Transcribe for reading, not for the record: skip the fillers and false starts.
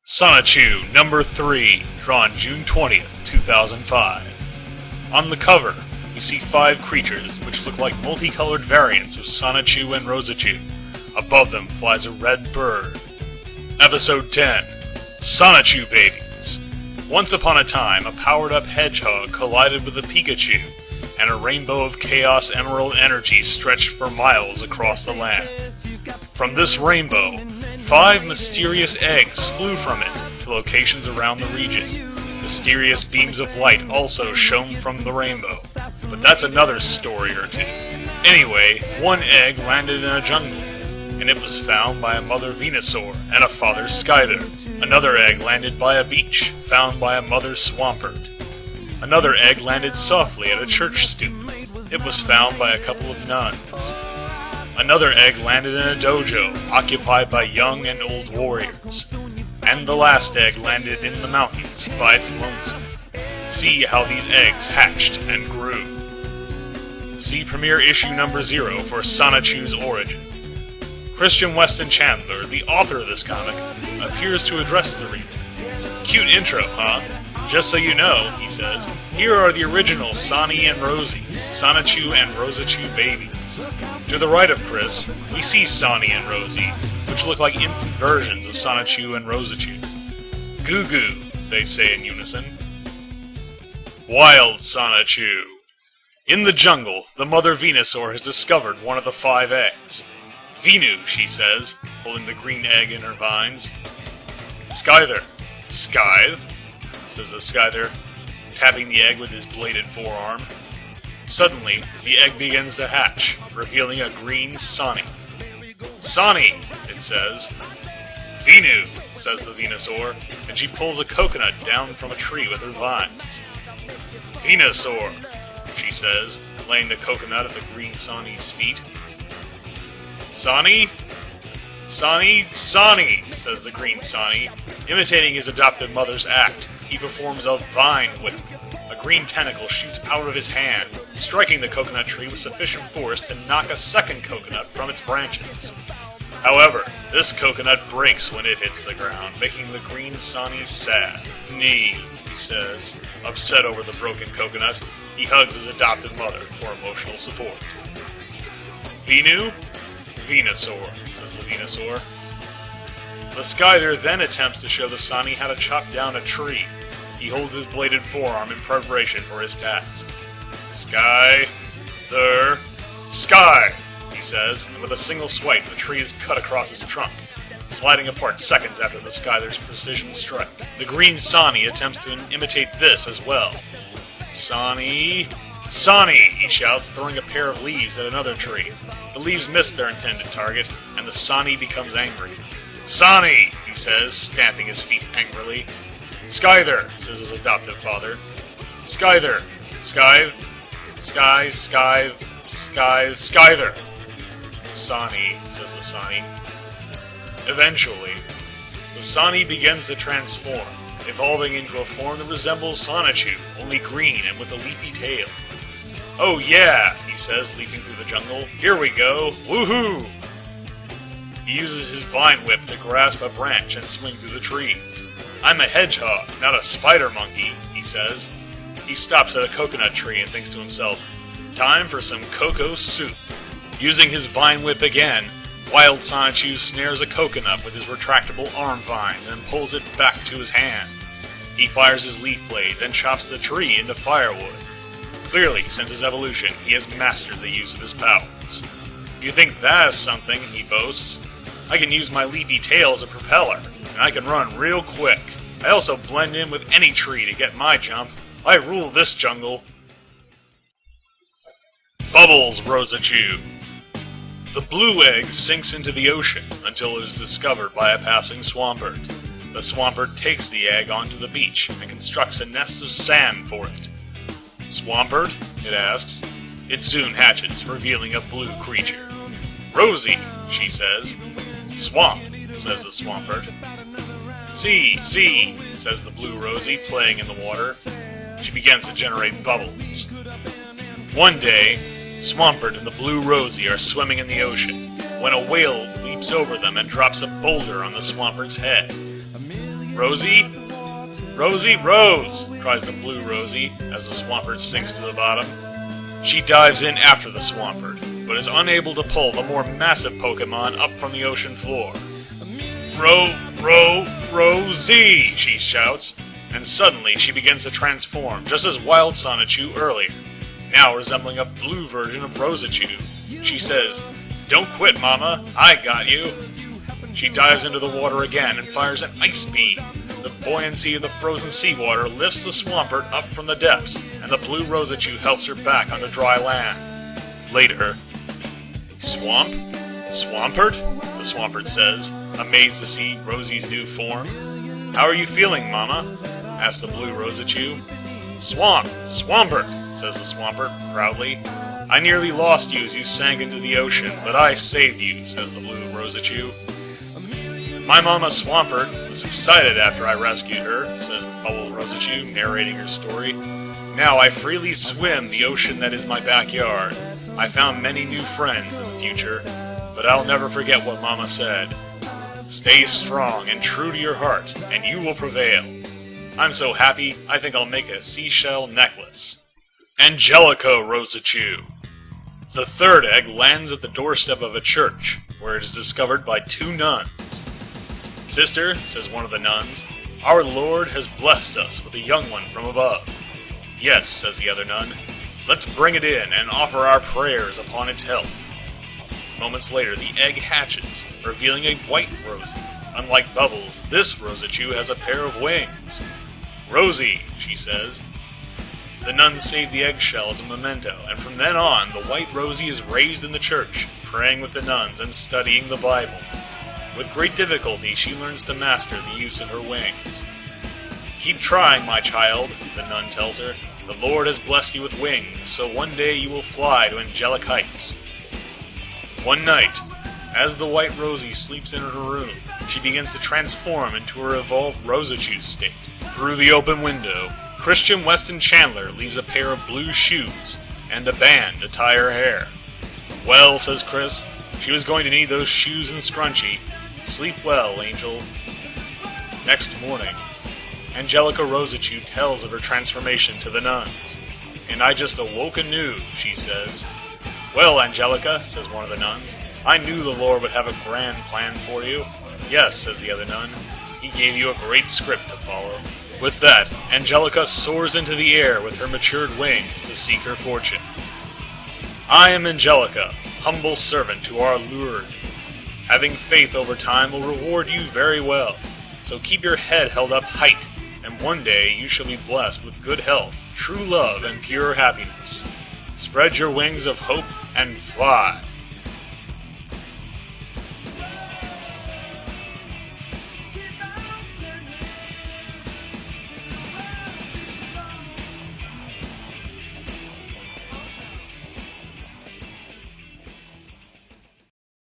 Sonichu number 3, drawn June 20th, 2005. On the cover, we see 5 creatures which look like multicolored variants of Sonichu and Rosichu. Above them flies a red bird. Episode 10, Sonichu Babies. Once upon a time, a powered-up hedgehog collided with a Pikachu, and a rainbow of chaos emerald energy stretched for miles across the land. From this rainbow, 5 mysterious eggs flew from it to locations around the region. Mysterious beams of light also shone from the rainbow, but that's another story or two. Anyway, one egg landed in a jungle, and it was found by a mother Venusaur and a father Skyther. Another egg landed by a beach, found by a mother Swampert. Another egg landed softly at a church stoop. It was found by a couple of nuns. Another egg landed in a dojo, occupied by young and old warriors. And the last egg landed in the mountains by its lonesome. See how these eggs hatched and grew. See premiere issue number 0 for Sonichu's origin. Christian Weston Chandler, the author of this comic, appears to address the reader. Cute intro, huh? Just so you know, he says, here are the original Sonny and Rosie, Sonichu and Rosichu babies. To the right of Chris, we see Sonny and Rosie, which look like infant versions of Sonichu and Rosichu. Goo goo, they say in unison. Wild Sonichu. In the jungle, the mother Venusaur has discovered one of the 5 eggs. Venu, she says, holding the green egg in her vines. Skyther. Scythe, says the Skyther, tapping the egg with his bladed forearm. Suddenly, the egg begins to hatch, revealing a green Sonny. Sonny, it says. Venu, says the Venusaur, and she pulls a coconut down from a tree with her vines. Venusaur, she says, laying the coconut at the green Sonny's feet. Sonny? Sonny, says the green Sonny. Imitating his adopted mother's act, he performs a vine whip. A green tentacle shoots out of his hand, striking the coconut tree with sufficient force to knock a second coconut from its branches. However, this coconut breaks when it hits the ground, making the green Sonny sad. Nee, he says, upset over the broken coconut. He hugs his adopted mother for emotional support. Venu? Venusaur, says the Venusaur. The Skyther then attempts to show the Sonny how to chop down a tree. He holds his bladed forearm in preparation for his task. Sky, he says, and with a single swipe the tree is cut across his trunk, sliding apart seconds after the Skyther's precision strike. The green Sonny attempts to imitate this as well. Sonny, he shouts, throwing a pair of leaves at another tree. The leaves miss their intended target, and the Sonny becomes angry. Sonny, he says, stamping his feet angrily. Skyther, says his adoptive father. Skyther, Scythe, Skyther. Sonny, says the Sonny. Eventually, the Sonny begins to transform, evolving into a form that resembles Sonichu, only green and with a leafy tail. Oh yeah, he says, leaping through the jungle. Here we go, woohoo! He uses his vine whip to grasp a branch and swing through the trees. I'm a hedgehog, not a spider monkey, he says. He stops at a coconut tree and thinks to himself, time for some cocoa soup. Using his vine whip again, Wild Sonichu snares a coconut with his retractable arm vines and pulls it back to his hand. He fires his leaf blades and chops the tree into firewood. Clearly, since his evolution, he has mastered the use of his powers. You think that is something, he boasts. I can use my leafy tail as a propeller, and I can run real quick. I also blend in with any tree to get my jump. I rule this jungle. Bubbles Rosichu. The blue egg sinks into the ocean until it is discovered by a passing Swampert. The Swampert takes the egg onto the beach and constructs a nest of sand for it. Swampert? It asks. It soon hatches, revealing a blue creature. Rosie, she says. Swamp, says the Swampert. See, says the blue Rosie, playing in the water. She begins to generate bubbles. One day, Swampert and the blue Rosie are swimming in the ocean, when a whale leaps over them and drops a boulder on the Swampert's head. Rosie? Rosie, Rose! Cries the blue Rosie as the Swampert sinks to the bottom. She dives in after the Swampert, but is unable to pull the more massive Pokemon up from the ocean floor. Rosie! She shouts, and suddenly she begins to transform, just as Wild Sonichu earlier, now resembling a blue version of Rosichu. She says, "Don't quit, Mama, I got you." She dives into the water again and fires an ice beam. The buoyancy of the frozen seawater lifts the Swampert up from the depths, and the blue Rosichu helps her back onto dry land. Later, Swampert? The Swampert says, amazed to see Rosie's new form. "How are you feeling, Mama?" asks the blue Rosichu. Swampert, says the Swampert proudly. "I nearly lost you as you sank into the ocean, but I saved you," says the blue Rosichu. "My Mama Swampert was excited after I rescued her," says Bubble Rosichu, narrating her story. "Now I freely swim the ocean that is my backyard. I found many new friends in the future, but I'll never forget what Mama said. Stay strong and true to your heart, and you will prevail. I'm so happy, I think I'll make a seashell necklace." Angelica Rosichu. The third egg lands at the doorstep of a church, where it is discovered by two nuns. "Sister," says one of the nuns, "our Lord has blessed us with a young one from above." "Yes," says the other nun, "let's bring it in and offer our prayers upon its health." Moments later, the egg hatches, revealing a white Rosie. Unlike Bubbles, this Rosichu has a pair of wings. "Rosie," she says. The nuns save the eggshell as a memento, and from then on, the white Rosie is raised in the church, praying with the nuns and studying the Bible. With great difficulty, she learns to master the use of her wings. "Keep trying, my child," the nun tells her. "The Lord has blessed you with wings, so one day you will fly to angelic heights." One night, as the white Rosie sleeps in her room, she begins to transform into her evolved Rosichu state. Through the open window, Christian Weston Chandler leaves a pair of blue shoes and a band to tie her hair. "Well," says Chris, "she was going to need those shoes and scrunchie. Sleep well, Angel." Next morning, Angelica Rosichu tells of her transformation to the nuns. "And I just awoke anew," she says. "Well, Angelica," says one of the nuns, "I knew the Lord would have a grand plan for you." "Yes," says the other nun, "He gave you a great script to follow." With that, Angelica soars into the air with her matured wings to seek her fortune. I am Angelica, humble servant to our Lord. Having faith over time will reward you very well, so keep your head held up height, and one day you shall be blessed with good health, true love, and pure happiness. Spread your wings of hope and fly.